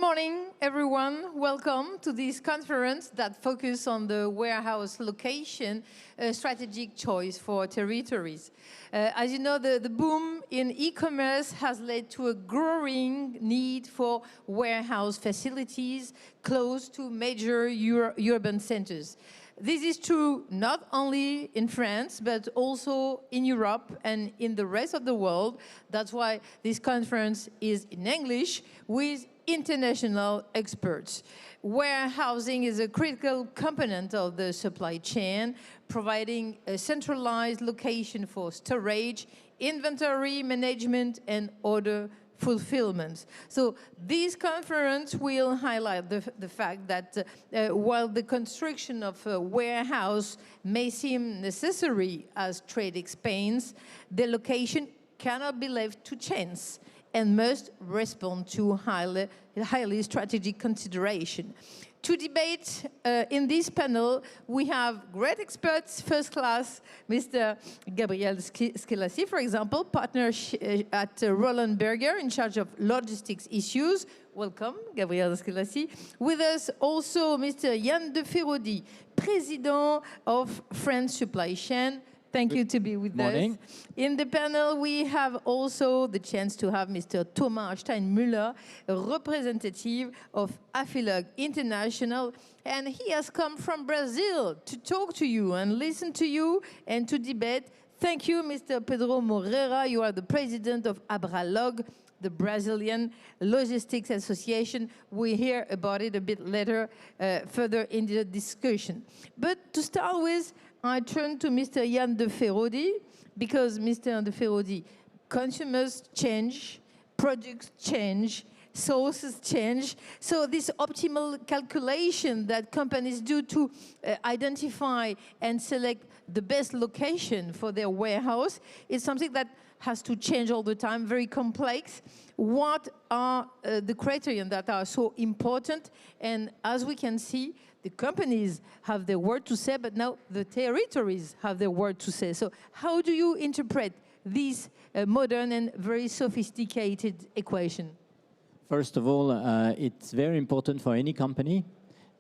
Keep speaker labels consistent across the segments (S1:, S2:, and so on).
S1: morning, everyone. Welcome to this conference that focuses on the warehouse location, a strategic choice for territories. As you know, the boom in e-commerce has led to a growing need for warehouse facilities close to major urban centers. This is true not only in France, but also in Europe and in the rest of the world. That's why this conference is in English with international experts. Warehousing is a critical component of the supply chain, providing a centralized location for storage, inventory management, and order fulfillment. So this conference will highlight the fact that while the construction of a warehouse may seem necessary as trade expands, the location cannot be left to chance and must respond to highly strategic consideration. To debate in this panel, we have great experts, first class, Mr. Gabriel Schilassi, for example, partner at Roland Berger in charge of logistics issues. Welcome, Gabriel Schilassi. With us also Mr. Yann de Feraudy, President of France Supply Chain. Thank you to be with us. In the panel, we have also the chance to have Mr. Thomas Steinmüller, a representative of Afilog International, and he has come from Brazil to talk to you and listen to you and to debate. Thank you, Mr. Pedro Moreira. You are the president of Abralog, the Brazilian Logistics Association. We'll hear about it a bit later, further in the discussion. But to start with, I turn to Mr. Yann de Feraudy, because Mr. de Feraudy, consumers change, products change, sources change. So this optimal calculation that companies do to identify and select the best location for their warehouse is something that has to change all the time, very complex. What are the criteria that are so important? And as we can see, the companies have their word to say, but now the territories have their word to say. So how do you interpret this modern and very sophisticated equation?
S2: First of all, it's very important for any company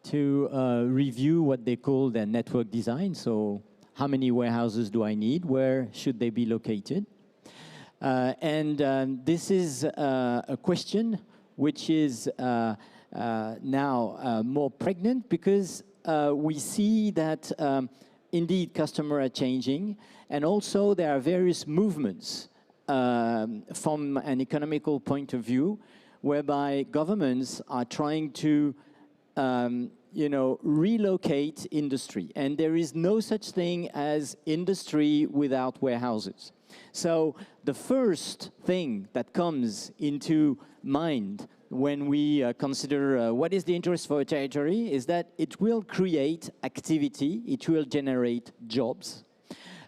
S2: to review what they call their network design. So how many warehouses do I need? Where should they be located? This is a question which is now more pregnant because we see that indeed customers are changing, and also there are various movements from an economical point of view whereby governments are trying to relocate industry, and there is no such thing as industry without warehouses. So the first thing that comes into mind when we consider what is the interest for a territory is that it will create activity, it will generate jobs,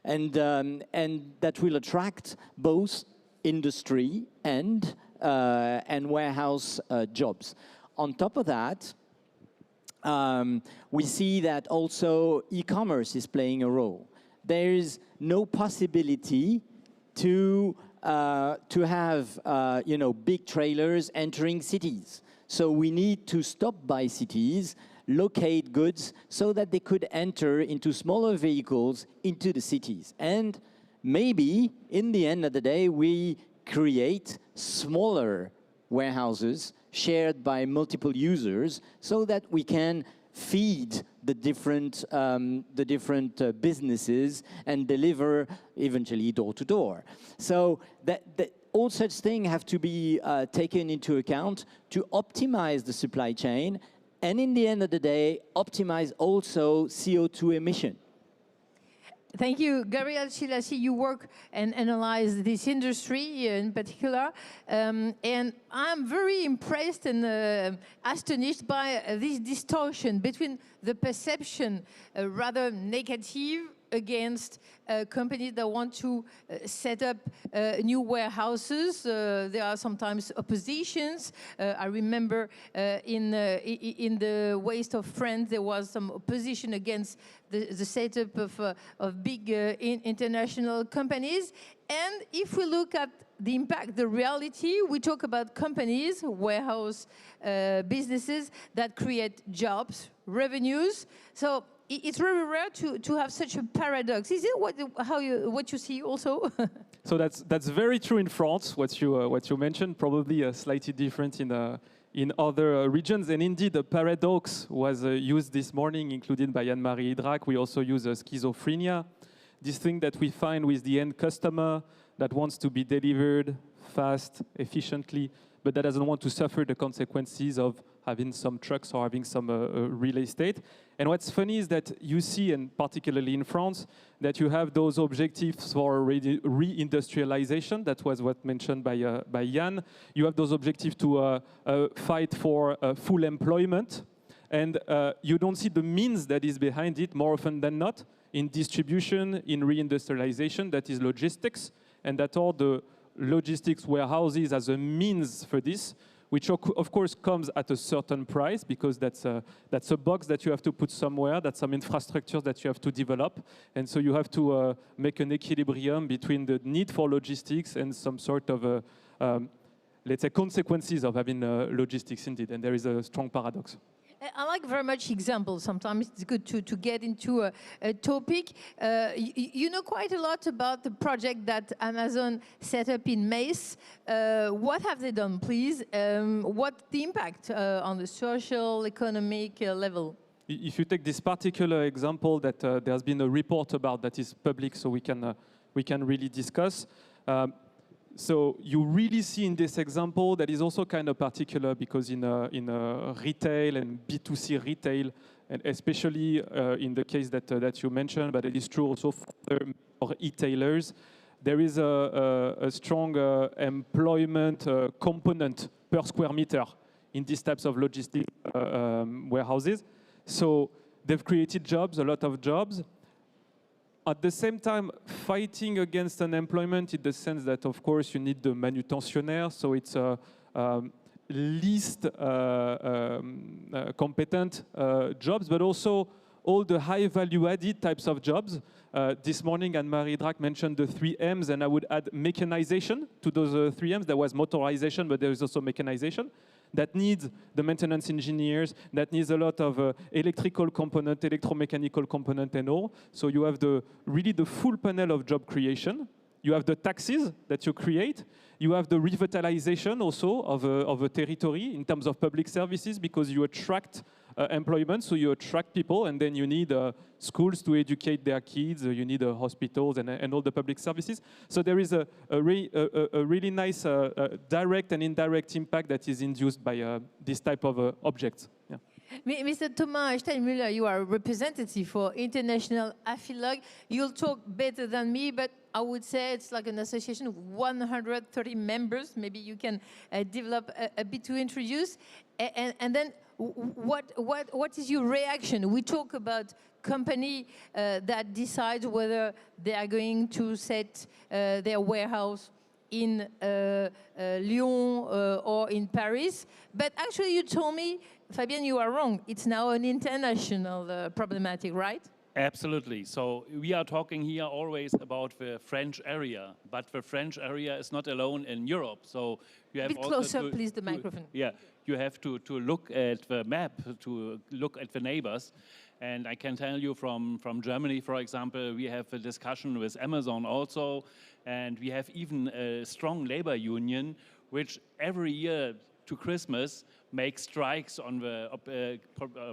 S2: and that will attract both industry and warehouse jobs. On top of that, we see that also e-commerce is playing a role. There is no possibility to have big trailers entering cities. So we need to stop by cities, locate goods so that they could enter into smaller vehicles into the cities. And maybe in the end of the day, we create smaller warehouses shared by multiple users so that we can feed the different businesses and deliver eventually door to door. So that all such things have to be taken into account to optimize the supply chain, and in the end of the day, optimize also CO2 emission.
S1: Thank you, Gabriel Schilassi. You work and analyze this industry in particular, and I'm very impressed and astonished by this distortion between the perception, rather negative, against companies that want to set up new warehouses. There are sometimes oppositions. I remember in the West of France, there was some opposition against the setup of big international companies. And if we look at the impact, the reality, we talk about companies, warehouse businesses that create jobs, revenues. So it's very rare to have such a paradox. Is it what you see also?
S3: So that's very true in France. What you mentioned, probably slightly different in other regions. And indeed, the paradox was used this morning, included by Anne-Marie Hydrac. We also use schizophrenia, this thing that we find with the end customer that wants to be delivered fast, efficiently, but that doesn't want to suffer the consequences of having some trucks or having some real estate. And what's funny is that you see, and particularly in France, that you have those objectives for reindustrialization. That was what mentioned by Jan. You have those objectives to fight for full employment. And you don't see the means that is behind it more often than not in distribution, in reindustrialization, that is logistics, and that all the logistics warehouses as a means for this, which of course comes at a certain price because that's a box that you have to put somewhere, that's some infrastructures that you have to develop. And so you have to make an equilibrium between the need for logistics and some sort of, let's say, consequences of having logistics indeed. And there is a strong paradox.
S1: I like very much examples. Sometimes it's good to get into a topic. You know quite a lot about the project that Amazon set up in Metz. What have they done, please? What's the impact on the social, economic level?
S3: If you take this particular example that there's been a report about that is public, so we can really discuss. So you really see in this example that is also kind of particular because in retail and B2C retail, and especially in the case that you mentioned, but it is true also for e-tailers, there is a strong employment component per square meter in these types of logistic warehouses. So they've created jobs, a lot of jobs. At the same time, fighting against unemployment in the sense that, of course, you need the manutentionnaire, so it's least competent jobs, but also all the high value-added types of jobs. This morning, Anne-Marie Hydrac mentioned the 3 M's, and I would add mechanization to those 3 M's. There was motorization, but there is also mechanization. That needs the maintenance engineers, that needs a lot of electrical component, electromechanical component and all. So you have really the full panel of job creation. You have the taxes that you create. You have the revitalization also of a territory in terms of public services because you attract employment, so you attract people, and then you need schools to educate their kids, you need hospitals and all the public services. So there is a really nice direct and indirect impact that is induced by this type of objects. Yeah.
S1: Mr. Thomas Steinmüller, you are a representative for International Affilog. You'll talk better than me, but I would say it's like an association of 130 members. Maybe you can develop a bit to introduce. And then what is your reaction? We talk about company that decides whether they are going to set their warehouse in Lyon or in Paris. But actually, you told me, Fabien, you are wrong. It's now an international problematic, right?
S4: Absolutely. So we are talking here always about the French area, but the French area is not alone in Europe. So you have
S1: a bit
S4: also
S1: closer, please, the microphone.
S4: Yeah, you have to look at the map, to look at the neighbors. And I can tell you from Germany, for example, we have a discussion with Amazon also, and we have even a strong labor union, which every year to Christmas makes strikes on the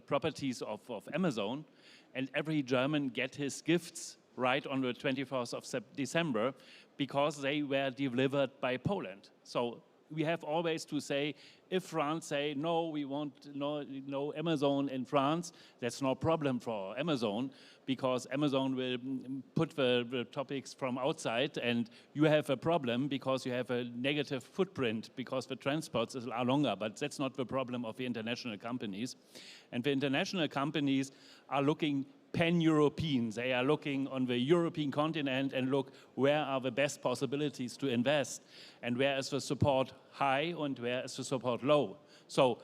S4: properties of Amazon. And every German get his gifts right on the 21st of December because they were delivered by Poland. So we have always to say, if France say, no, we want no Amazon in France, that's no problem for Amazon because Amazon will put the topics from outside and you have a problem because you have a negative footprint because the transports are longer, but that's not the problem of the international companies. And the international companies are looking pan-European. They are looking on the European continent and look where are the best possibilities to invest and where is the support high and where is the support low. So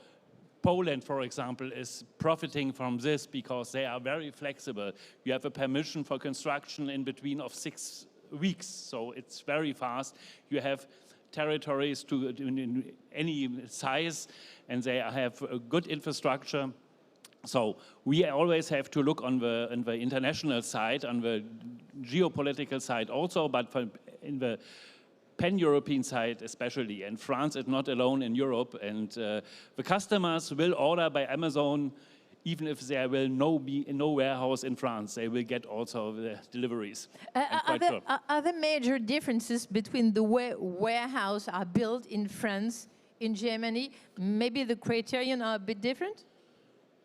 S4: Poland, for example, is profiting from this because they are very flexible. You have a permission for construction in between of 6 weeks, so it's very fast. You have territories in any size, and they have a good infrastructure. So we always have to look on the international side, on the geopolitical side also, but in the pan-European side especially. And France is not alone in Europe, and the customers will order by Amazon even if there will be no warehouse in France. They will get also the deliveries.
S1: Are there major differences between the way warehouses are built in France, in Germany? Maybe the criterion are a bit different?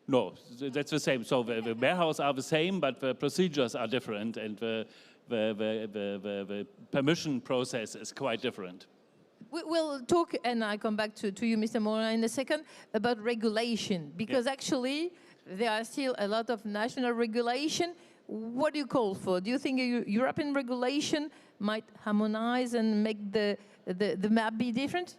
S4: No, that's the same. So the warehouses are the same, but the procedures are different, and the permission process is quite different.
S1: We'll talk, and I'll come back to you, Mr. Morin, in a second, about regulation, because actually there are still a lot of national regulation. What do you call for? Do you think European regulation might harmonize and make the map be different?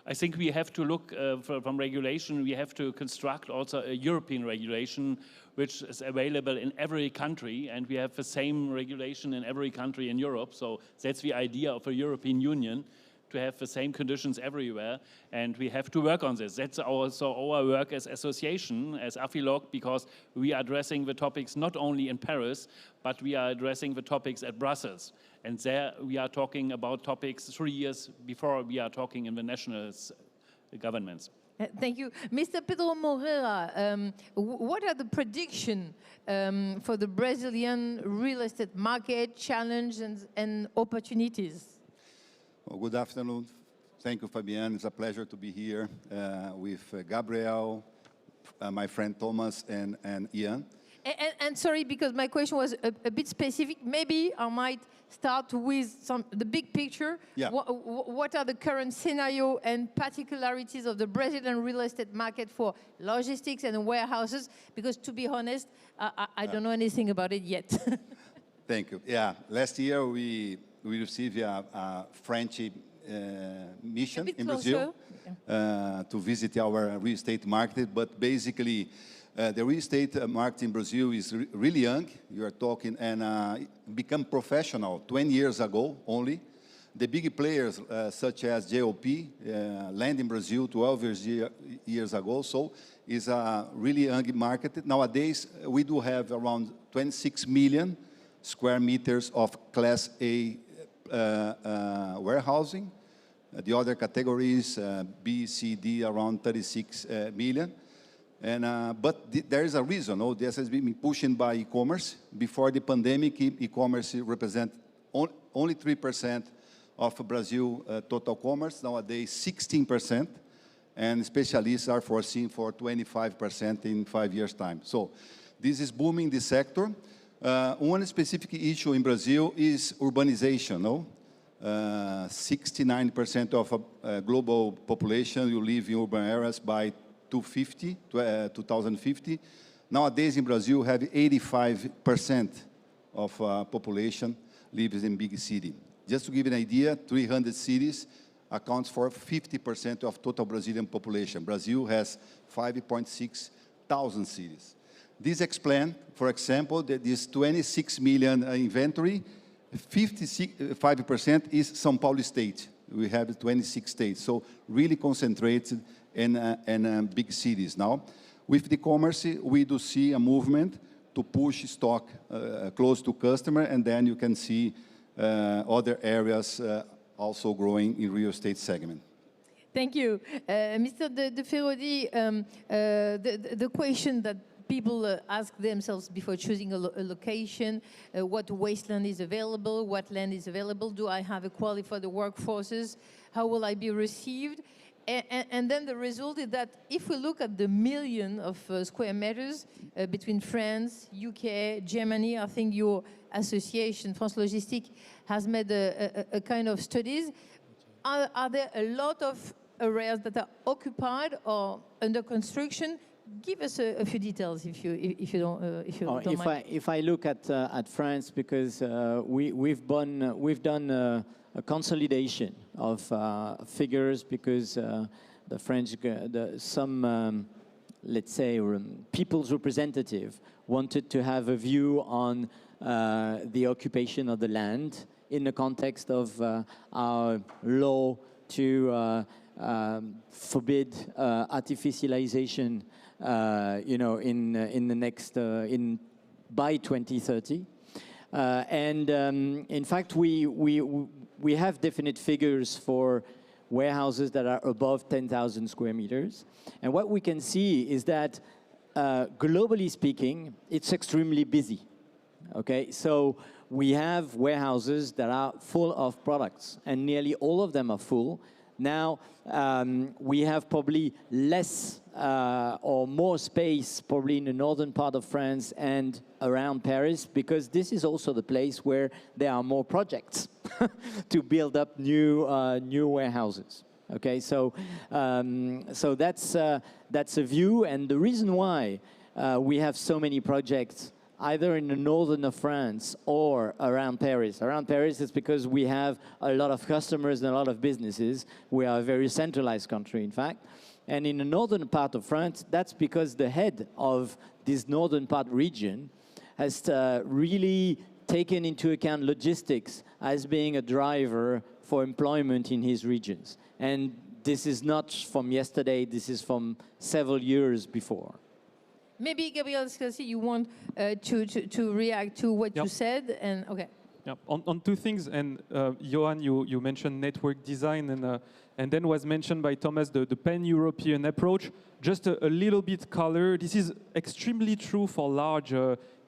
S4: I think we have to look from regulation, we have to construct also a European regulation which is available in every country, and we have the same regulation in every country in Europe. So that's the idea of a European Union, to have the same conditions everywhere, and we have to work on this. That's also our work as association, as AFILOG, because we are addressing the topics not only in Paris, but we are addressing the topics at Brussels. And there we are talking about topics 3 years before we are talking in the national governments.
S1: Thank you. Mr. Pedro Moreira, what are the predictions for the Brazilian real estate market, challenges and opportunities?
S5: Well, good afternoon. Thank you, Fabienne. It's a pleasure to be here with Gabriel, my friend Thomas, and Ian.
S1: And sorry, because my question was a bit specific. Maybe I might start with the big picture.
S5: Yeah.
S1: What are the current scenario and particularities of the Brazilian real estate market for logistics and warehouses? Because to be honest, I don't know anything about it yet.
S5: Thank you. Yeah, last year we received a French mission in Brazil to visit our real estate market, but basically the real estate market in Brazil is really young. You are talking and become professional 20 years ago only. The big players such as JOP land in Brazil 12 years ago, so it's a really young market. Nowadays, we do have around 26 million square meters of Class A warehousing. The other categories, B, C, D, around 36 million. And, but there is a reason. This has been pushed by e-commerce. Before the pandemic, e-commerce represents only 3% of Brazil total commerce. Nowadays, 16%. And specialists are foreseeing for 25% in 5 years' time. So this is booming the sector. One specific issue in Brazil is urbanization. 69% of global population will live in urban areas by 2050. Nowadays in Brazil, we have 85% of population lives in big city. Just to give you an idea, 300 cities accounts for 50% of total Brazilian population. Brazil has 5.6 thousand cities. This explains, for example, that this 26 million inventory, 55% is São Paulo state. We have 26 states, so really concentrated in big cities now. With the commerce, we do see a movement to push stock close to customer, and then you can see other areas also growing in real estate segment.
S1: Thank you. Mr. De Ferrodi, the question that people ask themselves before choosing a location, what wasteland is available, what land is available, do I have equality for the workforces, how will I be received? And then the result is that if we look at the million of square meters between France, UK, Germany, I think your association, France Logistique, has made a kind of studies. Are there a lot of areas that are occupied or under construction Give us a few details if you don't mind.
S2: If I look at France, because we've done a consolidation of figures, because the French let's say people's representative wanted to have a view on the occupation of the land in the context of our law to forbid artificialization, in the next by 2030, and in fact we have definite figures for warehouses that are above 10,000 square meters, and what we can see is that globally speaking, it's extremely busy. Okay, so we have warehouses that are full of products, and nearly all of them are full. Now, we have probably less or more space probably in the northern part of France and around Paris, because this is also the place where there are more projects to build up new warehouses. Okay, so that's a view, and the reason why we have so many projects either in the northern of France or around Paris. Around Paris, it's because we have a lot of customers and a lot of businesses. We are a very centralized country, in fact. And in the northern part of France, that's because the head of this northern part region has really taken into account logistics as being a driver for employment in his regions. And this is not from yesterday, this is from several years before.
S1: Maybe, Gabriel Scalzi, you want to react to what you said, and okay.
S3: Yeah, on two things, and Johan, you mentioned network design, and then was mentioned by Thomas the pan-European approach. Just a little bit color. This is extremely true for large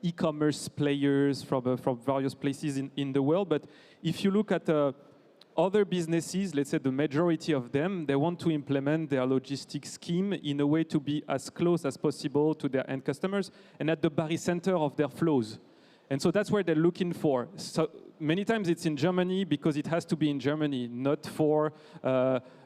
S3: e-commerce players from various places in the world. But if you look at other businesses, let's say the majority of them, they want to implement their logistics scheme in a way to be as close as possible to their end customers and at the barycenter of their flows. And so that's where they're looking for. So many times it's in Germany because it has to be in Germany, not for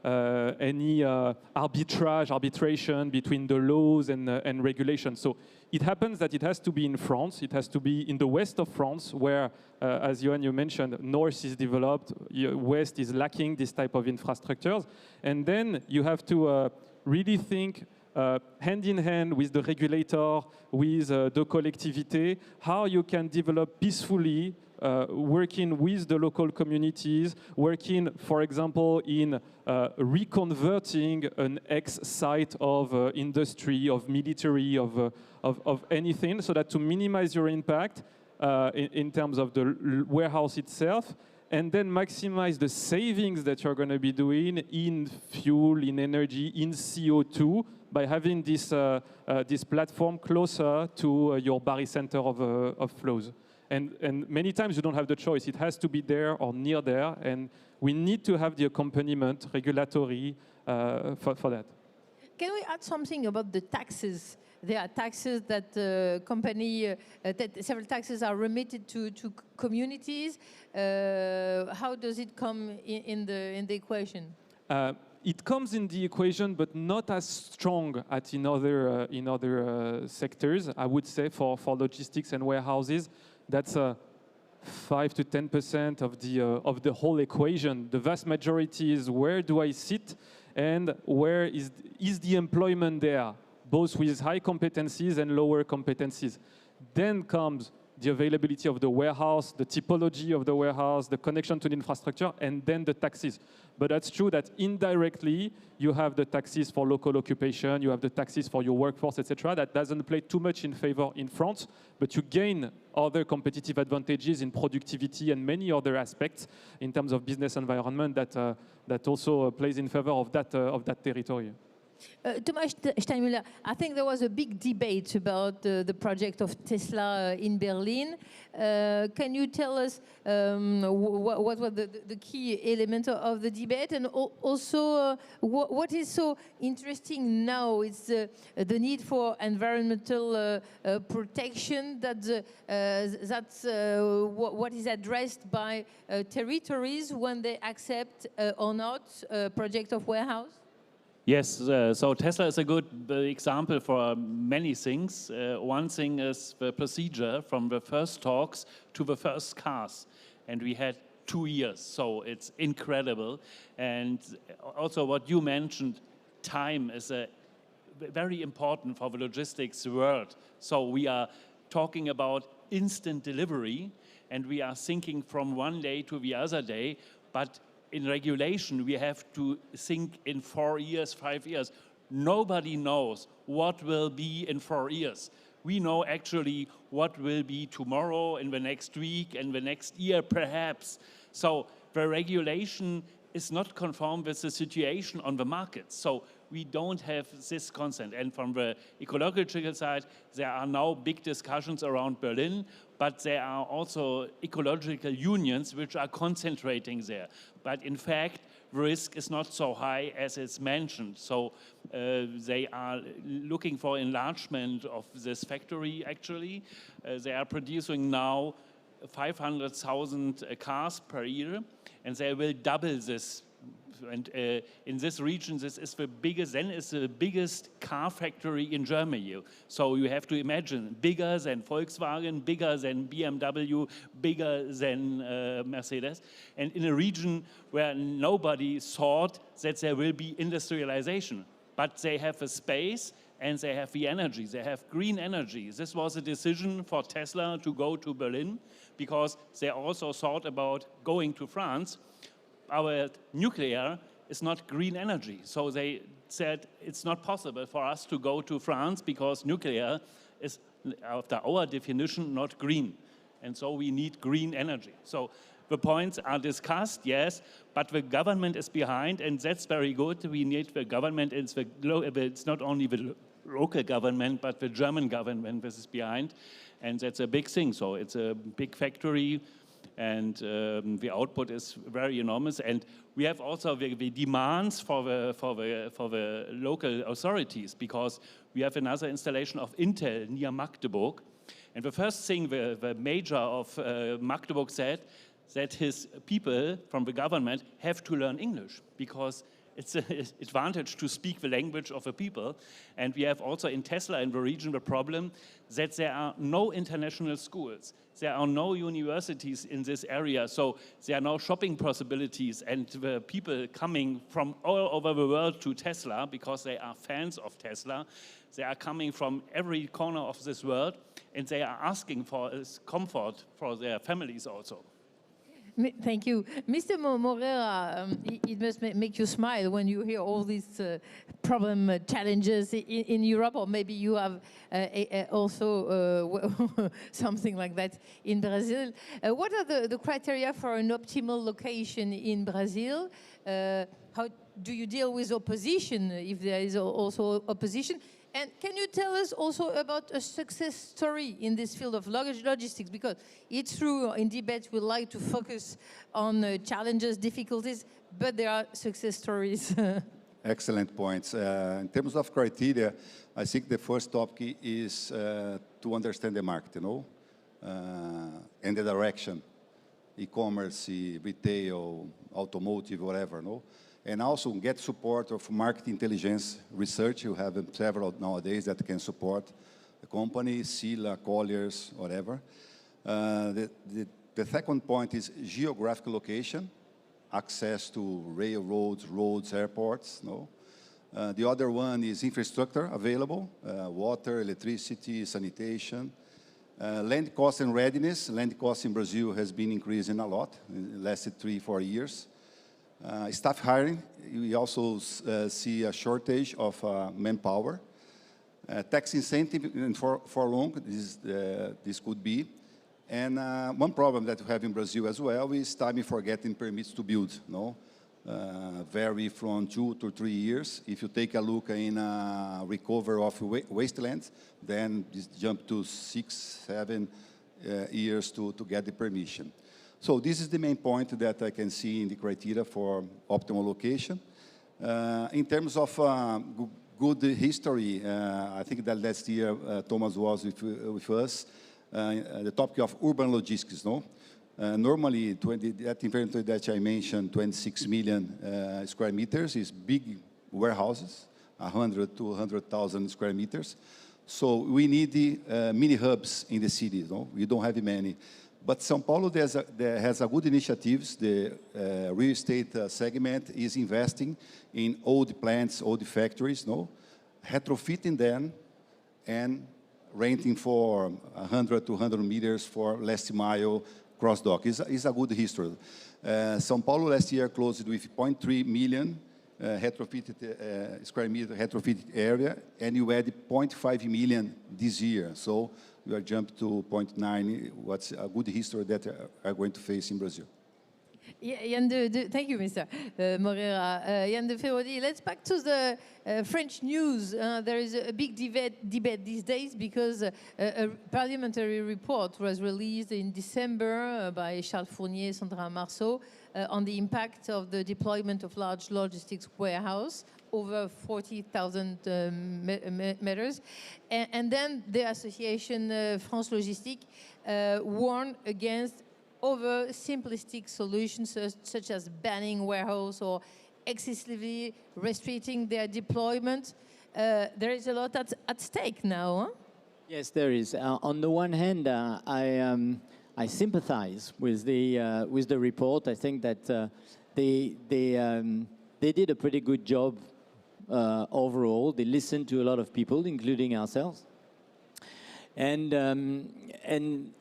S3: any arbitration between the laws and regulations. So it happens that it has to be in France. It has to be in the west of France, where, as Johan, you mentioned, north is developed, west is lacking this type of infrastructures. And then you have to really think hand in hand with the regulator, with the collectivité, how you can develop peacefully, working with the local communities, working, for example, in reconverting an ex-site of industry, of military, of anything, so that to minimize your impact in terms of the warehouse itself, and then maximize the savings that you're going to be doing in fuel, in energy, in CO2, by having this platform closer to your barycenter of flows. And many times you don't have the choice. It has to be there or near there, and we need to have the accompaniment regulatory for that.
S1: Can we add something about the taxes? There are taxes that several taxes are remitted to communities. How does it come in the equation?
S3: It comes in the equation, but not as strong as in other sectors. I would say for logistics and warehouses, that's 5 to 10% of the whole equation. The vast majority is where do I sit, and where is the employment there, both with high competencies and lower competencies. Then comes the availability of the warehouse, the typology of the warehouse, the connection to the infrastructure, and then the taxes. But that's true that indirectly, you have the taxes for local occupation, you have the taxes for your workforce, etc. That doesn't play too much in favor in France, but you gain other competitive advantages in productivity and many other aspects in terms of business environment that also plays in favor of that territory.
S1: Thomas Steinmüller, I think there was a big debate about the project of Tesla in Berlin. Can you tell us what were the key elements of the debate, and also what is so interesting now is the need for environmental protection. That's what is addressed by territories when they accept or not a project of warehouse?
S4: Yes, so Tesla is a good example for many things. One thing is the procedure from the first talks to the first cars. And we had 2 years, so it's incredible. And also what you mentioned, time is very important for the logistics world. So we are talking about instant delivery, and we are thinking from one day to the other day, but in regulation, we have to think in 4 years, 5 years. Nobody knows what will be in 4 years. We know actually what will be tomorrow, in the next week, and the next year, perhaps. So the regulation is not conform with the situation on the market. So we don't have this consent. And from the ecological side, there are now big discussions around Berlin, but there are also ecological unions which are concentrating there. But in fact, risk is not so high as it's mentioned. So they are looking for enlargement of this factory, actually. They are producing now 500,000 cars per year, and they will double this. And in this region, this is the biggest car factory in Germany. So you have to imagine, bigger than Volkswagen, bigger than BMW, bigger than Mercedes, and in a region where nobody thought that there will be industrialization. But they have the space and they have the energy, they have green energy. This was a decision for Tesla to go to Berlin because they also thought about going to France. Our nuclear is not green energy. So they said it's not possible for us to go to France because nuclear is, after our definition, not green. And so we need green energy. So the points are discussed, yes, but the government is behind, and that's very good. We need the government, it's not only the local government, but the German government that is behind, and that's a big thing. So it's a big factory, and the output is very enormous. And we have also the demands for the local authorities, because we have another installation of Intel near Magdeburg. And the first thing the major of Magdeburg said, that his people from the government have to learn English, because it's an advantage to speak the language of the people. And we have also in Tesla in the region the problem that there are no international schools. There are no universities in this area, so there are no shopping possibilities. And the people coming from all over the world to Tesla, because they are fans of Tesla, they are coming from every corner of this world, and they are asking for comfort for their families also.
S1: Thank you. Mr. Morera, it must make you smile when you hear all these challenges in Europe, or maybe you have also something like that in Brazil. What are the criteria for an optimal location in Brazil? How do you deal with opposition, if there is also opposition? And can you tell us also about a success story in this field of logistics? Because it's true, in debate we like to focus on challenges, difficulties, but there are success stories.
S5: Excellent points. In terms of criteria, I think the first topic is to understand the market, and the direction, e-commerce, retail, automotive, whatever, and also get support of market intelligence research. You have several nowadays that can support the company, SILA, Colliers, whatever. The second point is geographic location, access to railroads, roads, airports. The other one is infrastructure available, water, electricity, sanitation. Land cost and readiness. Land cost in Brazil has been increasing a lot in the last 3-4 years. Staff hiring, we also see a shortage of manpower. Tax incentive for long, this could be. And one problem that we have in Brazil as well is timing for getting permits to build. Vary from 2 to 3 years. If you take a look in recovery of wastelands, then this jump to 6-7 years to get the permission. So this is the main point that I can see in the criteria for optimal location. In terms of good history, I think that last year Thomas was with us. The topic of urban logistics, Normally, that inventory that I mentioned, 26 million square meters, is big warehouses, 100 to 100,000 square meters. So we need the mini hubs in the city. No? We don't have many. But São Paulo has a good initiatives. The real estate segment is investing in old plants, old factories, no? Retrofitting them and renting for 100 to 100 meters for last mile cross dock. Is a good history. São Paulo last year closed with 0.3 million retrofitted square meter retrofitted area, and you add 0.5 million this year. So we are jumped to 0.9. What's a good history that are going to face in Brazil.
S1: Thank you, Mr. Moreira. Yann de Ferrodi, let's back to the French news. There is a big debate these days because a parliamentary report was released in December by Charles Fournier, Sandra Marceau, on the impact of the deployment of large logistics warehouse over 40,000 meters. And then the association France Logistique warned against over simplistic solutions such as banning warehouse or excessively restricting their deployment. There is a lot at stake now. Huh?
S2: Yes, there is. On the one hand, I sympathize with the report. I think that they did a pretty good job overall. They listened to a lot of people, including ourselves. And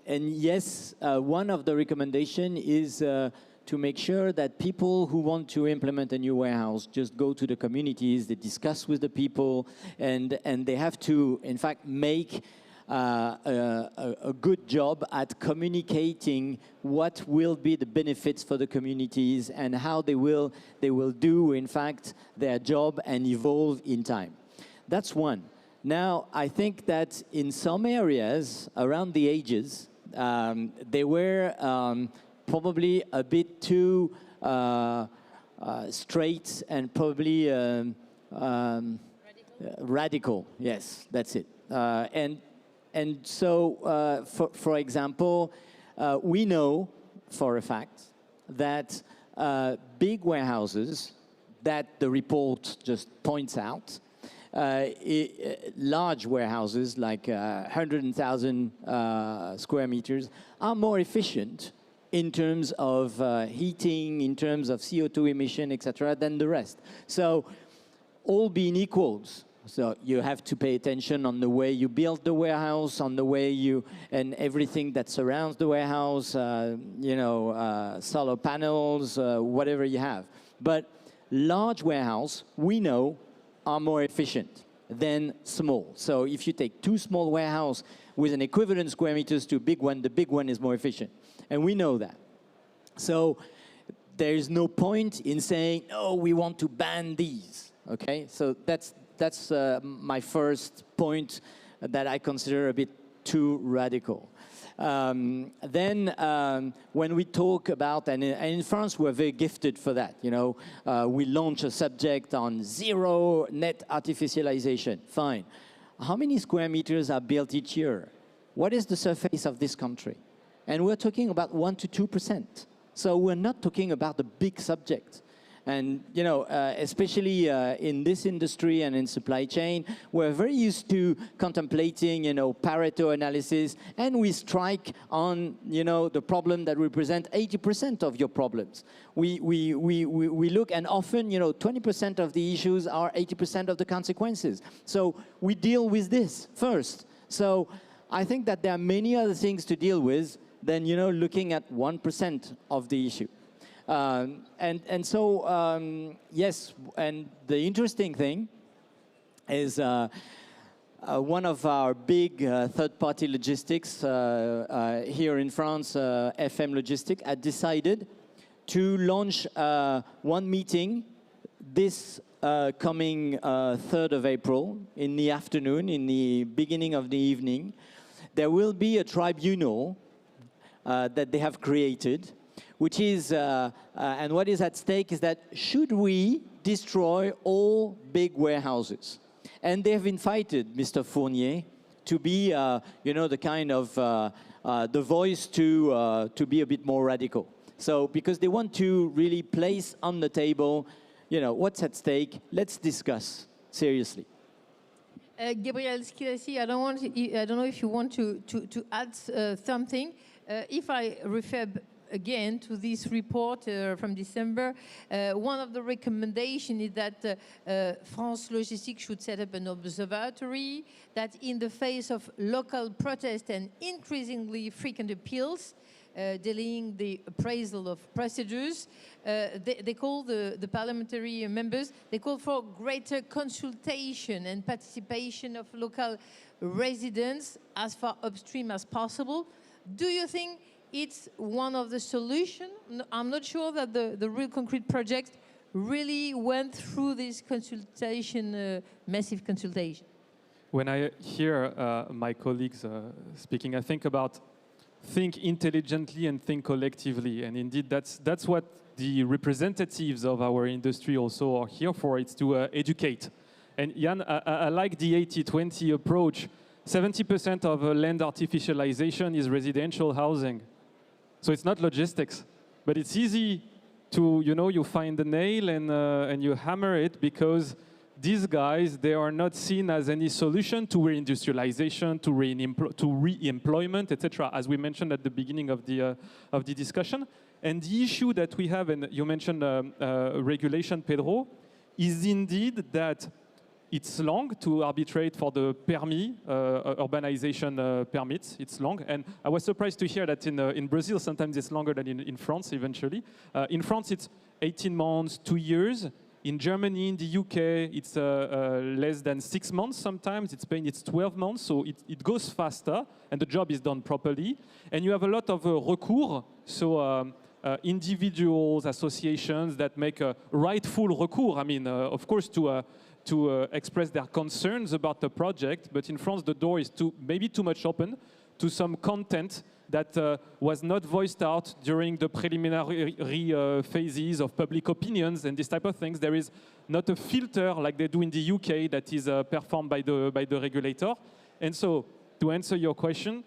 S2: yes, one of the recommendation is to make sure that people who want to implement a new warehouse just go to the communities, they discuss with the people, and they have to, in fact, make a good job at communicating what will be the benefits for the communities and how they will do, in fact, their job and evolve in time. That's one. Now, I think that in some areas around the edges, they were probably a bit too straight and probably radical. Yes, that's it. And so, for example, we know for a fact that big warehouses that the report just points out, large warehouses like 100,000 square meters are more efficient in terms of heating, in terms of CO2 emission, etc., than the rest. So all being equals, so you have to pay attention on the way you build the warehouse, on the way you, and everything that surrounds the warehouse, solar panels, whatever you have. But large warehouse, we know, are more efficient than small. So if you take two small warehouses with an equivalent square meters to a big one, the big one is more efficient. And we know that. So there is no point in saying, oh, we want to ban these. Okay, so that's my first point that I consider a bit too radical. Then when we talk about, and in France we're very gifted for that, we launch a subject on zero net artificialization. Fine. How many square meters are built each year? What is the surface of this country? And we're talking about 1 to 2%. So we're not talking about the big subject. And, especially in this industry and in supply chain, we're very used to contemplating, Pareto analysis, and we strike on, the problem that represent 80% of your problems. We look, and often, 20% of the issues are 80% of the consequences. So we deal with this first. So I think that there are many other things to deal with than, looking at 1% of the issue. So, yes, and the interesting thing is one of our big third-party logistics here in France, FM Logistic, had decided to launch one meeting this coming 3rd of April in the afternoon, in the beginning of the evening. There will be a tribunal that they have created, which is, and what is at stake is that should we destroy all big warehouses? And they have invited Mr. Fournier to be, the kind of, the voice to be a bit more radical. So, because they want to really place on the table, what's at stake? Let's discuss seriously.
S1: Gabriel Skilasi, I don't know if you want to add something. If I refer again to this report from December, one of the recommendations is that France Logistique should set up an observatory that in the face of local protest and increasingly frequent appeals, delaying the appraisal of procedures, they call the parliamentary members, they call for greater consultation and participation of local residents as far upstream as possible. Do you think it's one of the solutions? I'm not sure that the real concrete project really went through this consultation, massive consultation.
S3: When I hear my colleagues speaking, I think about think intelligently and think collectively. And indeed, that's what the representatives of our industry also are here for. It's to educate. And Jan, I like the 80-20 approach. 70% of land artificialization is residential housing. So it's not logistics, but it's easy to, you find the nail and you hammer it, because these guys, they are not seen as any solution to reindustrialization, to re-employment, etc., as we mentioned at the beginning of the discussion. And the issue that we have, and you mentioned regulation, Pedro, is indeed that it's long to arbitrate for the permit, urbanization permits. It's long. And I was surprised to hear that in Brazil, sometimes it's longer than in France, eventually. In France, it's 18 months, 2 years. In Germany, in the UK, it's less than 6 months sometimes. In Spain, it's 12 months. So it goes faster, and the job is done properly. And you have a lot of recours. So individuals, associations that make a rightful recours. I mean, of course, to express their concerns about the project, but in France the door is maybe too much open to some content that was not voiced out during the preliminary phases of public opinions and this type of things. There is not a filter like they do in the UK that is performed by the regulator. And so, to answer your question,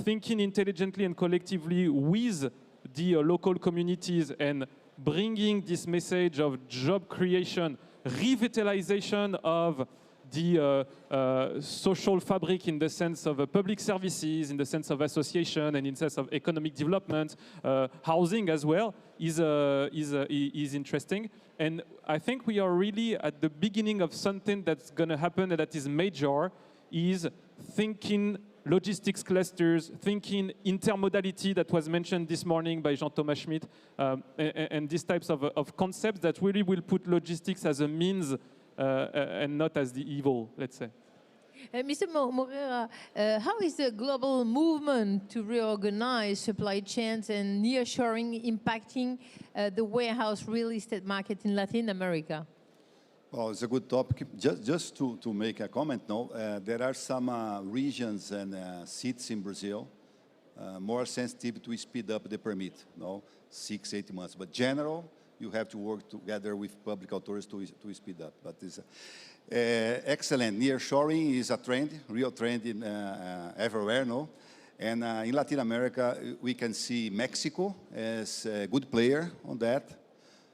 S3: thinking intelligently and collectively with the local communities and bringing this message of job creation, revitalization of the social fabric in the sense of public services, in the sense of association, and in the sense of economic development, housing as well, is interesting. And I think we are really at the beginning of something that's going to happen and that is major, is thinking logistics clusters, thinking intermodality that was mentioned this morning by Jean-Thomas Schmidt, and these types of concepts that really will put logistics as a means and not as the evil, let's say.
S1: Mr. Moreira, how is the global movement to reorganize supply chains and nearshoring impacting the warehouse real estate market in Latin America?
S5: Well, it's a good topic. Just to make a comment now, there are some regions and cities in Brazil more sensitive to speed up the permit, 6-8 months. But general, you have to work together with public authorities to speed up. But it's excellent. Nearshoring is a trend, real trend in everywhere, And in Latin America, we can see Mexico as a good player on that.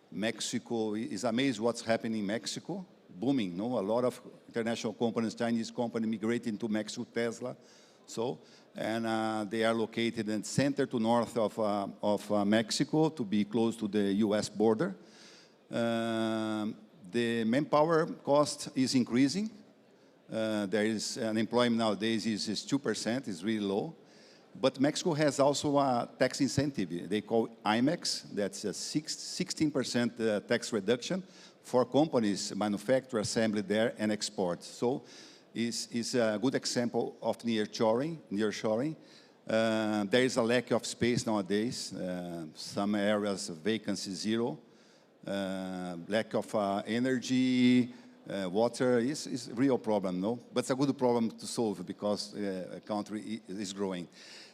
S5: Mexico is amazed what's happening in Mexico, booming. A lot of international companies, Chinese companies migrating to Mexico, Tesla. And they are located in center to north of Mexico to be close to the U.S. border. The manpower cost is increasing. There is unemployment nowadays is 2%, is really low. But Mexico has also a tax incentive. They call IMEX. That's a 16% tax reduction for companies, manufacture, assembly there, and export. So it's a good example of nearshoring. There is a lack of space nowadays. Some areas, vacancy zero. Lack of energy, water is a real problem, But it's a good problem to solve because a country is growing.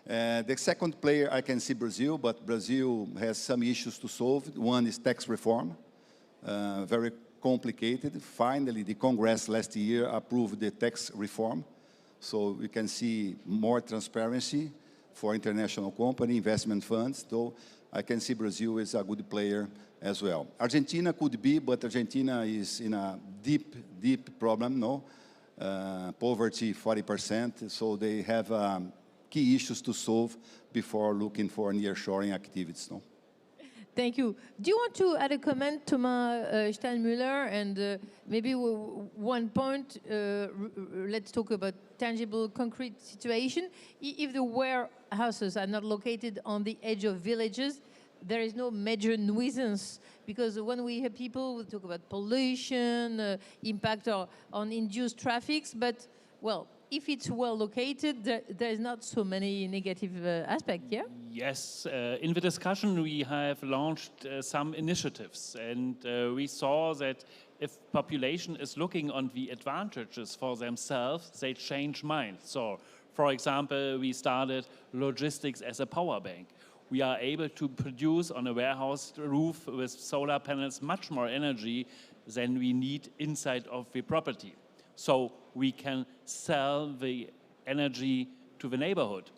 S5: The second player, I can see Brazil, but Brazil has some issues to solve. One is tax reform, very complicated. Finally, the Congress last year approved the tax reform. So we can see more transparency for international company investment funds. Though I can see Brazil is a good player as well. Argentina could be, but Argentina is in a deep, deep problem, no? Poverty 40%, so they have key issues to solve before looking for nearshoring activities, no?
S1: Thank you. Do you want to add a comment, Thomas Steinmüller? And maybe one point, let's talk about tangible, concrete situation. If the warehouses are not located on the edge of villages, there is no major nuisance, because when we have people, we talk about pollution, impact on induced traffics, but, well, if it's well located, there's not so many negative aspects, yeah?
S4: Yes, in the discussion we have launched some initiatives, and we saw that if population is looking on the advantages for themselves, they change mind. So, for example, we started logistics as a power bank. We are able to produce on a warehouse roof with solar panels much more energy than we need inside of the property. So we can sell the energy to the neighborhood.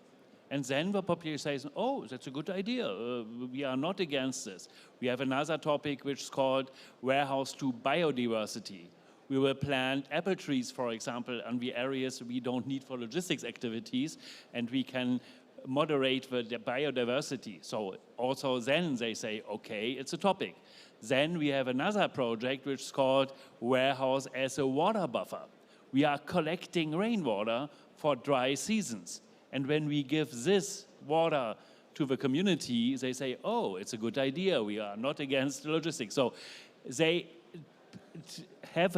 S4: And then the population says, oh, that's a good idea. We are not against this. We have another topic which is called warehouse to biodiversity. We will plant apple trees, for example, on the areas we don't need for logistics activities, and we can moderate the biodiversity. So also then they say, okay, it's a topic. Then we have another project which is called warehouse as a water buffer. We are collecting rainwater for dry seasons. And when we give this water to the community, they say, oh, it's a good idea. We are not against logistics. So they have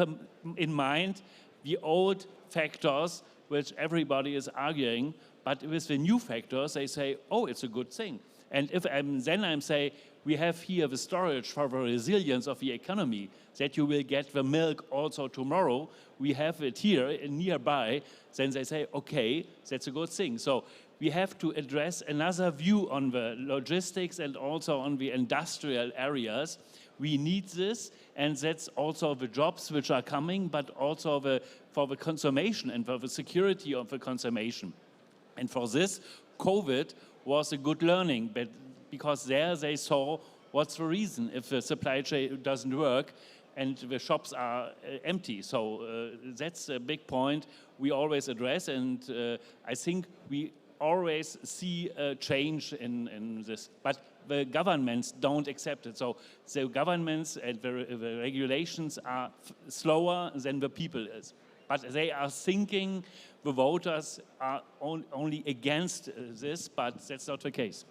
S4: in mind the old factors which everybody is arguing, but with the new factors, they say, oh, it's a good thing. And if then I'm saying, we have here the storage for the resilience of the economy, that you will get the milk also tomorrow, we have it here nearby, then they say, okay, that's a good thing. So we have to address another view on the logistics and also on the industrial areas. We need this, and that's also the jobs which are coming, but also for the consummation and for the security of the consummation. And for this, COVID was a good learning, but because there they saw what's the reason if the supply chain doesn't work and the shops are empty. So that's a big point we always address, and I think we always see a change in this. But the governments don't accept it. So the governments and the regulations are slower than the people is. But they are thinking the voters are only against this, but that's not the case.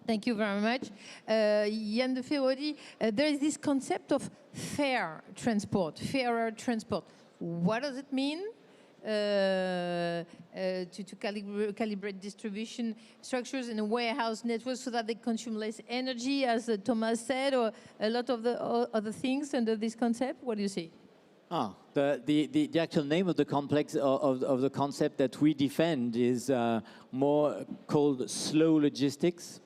S1: Thank you very much. Yann de Ferrodi, there is this concept of fairer transport. What does it mean? To calibrate distribution structures in a warehouse network so that they consume less energy, as Thomas said, or a lot of the other things under this concept? What do you see?
S2: The actual name of the complex of the concept that we defend is more called slow logistics.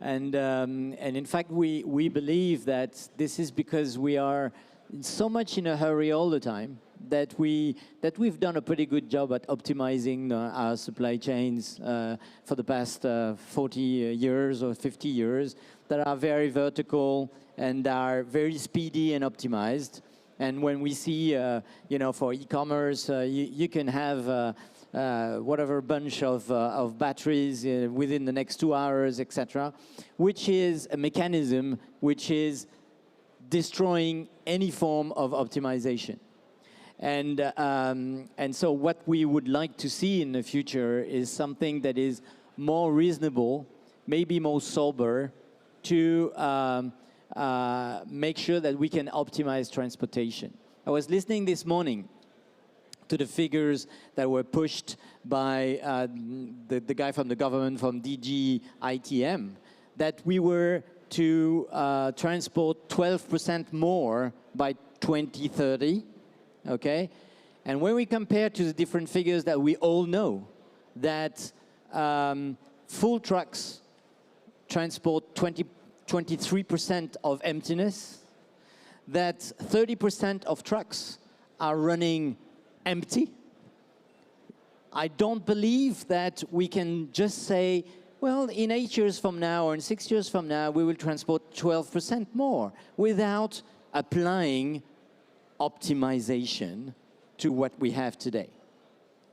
S2: And in fact, we believe that this is because we are so much in a hurry all the time that we've done a pretty good job at optimizing our supply chains for the past 40 years or 50 years that are very vertical and are very speedy and optimized. And when we see, for e-commerce, you can have whatever bunch of batteries within the next 2 hours, etc., which is a mechanism which is destroying any form of optimization. And so what we would like to see in the future is something that is more reasonable, maybe more sober, to make sure that we can optimize transportation. I was listening this morning to the figures that were pushed by the guy from the government, from DG ITM, that we were to transport 12% more by 2030, okay? And when we compare to the different figures that we all know, that full trucks transport 23% of emptiness, that 30% of trucks are running empty. I don't believe that we can just say, Well, in 8 years from now or in 6 years from now, we will transport 12% more without applying optimization to what we have today.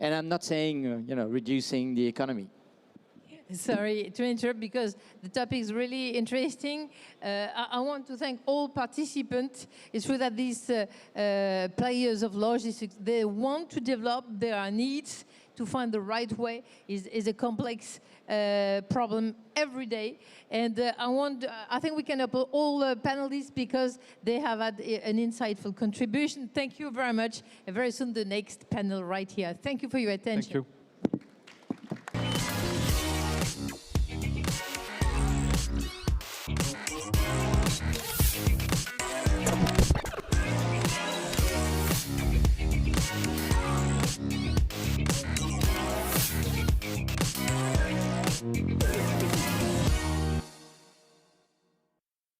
S2: And I'm not saying, reducing the economy.
S1: Sorry to interrupt because the topic is really interesting. I want to thank all participants. It's true that these players of logistics, they want to develop their needs to find the right way is a complex problem every day. And I think we can applaud all panelists because they have had an insightful contribution. Thank you very much. And very soon the next panel right here. Thank you for your attention.
S3: Thank you.